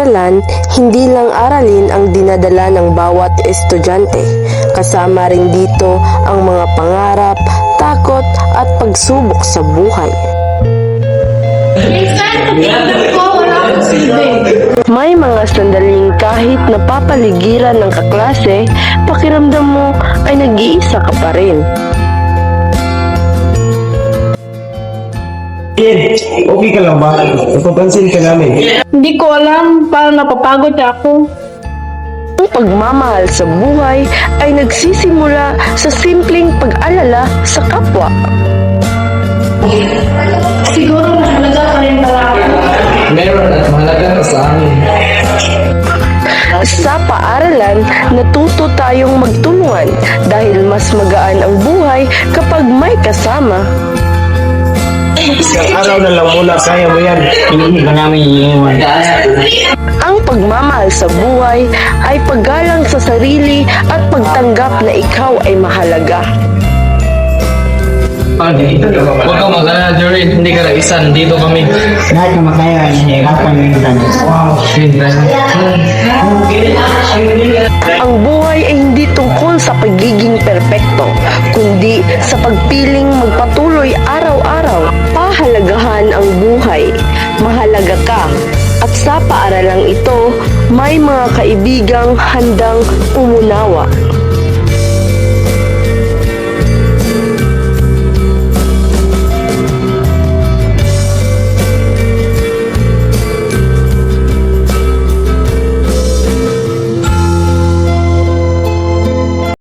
paaralan, hindi lang aralin ang dinadala ng bawat estudyante. Kasama rin dito ang mga pangarap, takot at pagsubok sa buhay. May mga sandaling kahit napapaligiran ng kaklase, pakiramdam mo ay nag-iisa ka pa rin. Okay ka lang ba? Napapansin ka namin. Hindi ko alam, parang napapagod ako. Ang pagmamahal sa buhay ay nagsisimula sa simpleng pag-alala sa kapwa. Siguro mahalaga pa rin pala ako. Meron at mahalaga ka sa amin. Sa paaralan, natuto tayong magtulungan dahil mas magaan ang buhay kapag may kasama. Isang araw na lang muna, kaya mo yan. Hindi ka namin iiwan. Ang pagmamahal sa buhay ay paggalang sa sarili at pagtanggap na ikaw ay mahalaga. Huwag kang mag-alala, Jorin. Hindi ka nag-isa. Dito kami. Lahat na makaya, hihirapan minsan. Ang buhay ay hindi tungkol sa pagiging perpekto, kundi sa pagpiling magpatuloy araw-araw. Pahalagahan ang buhay. Mahalaga ka. At sa paaralang ito, may mga kaibigang handang umunawa.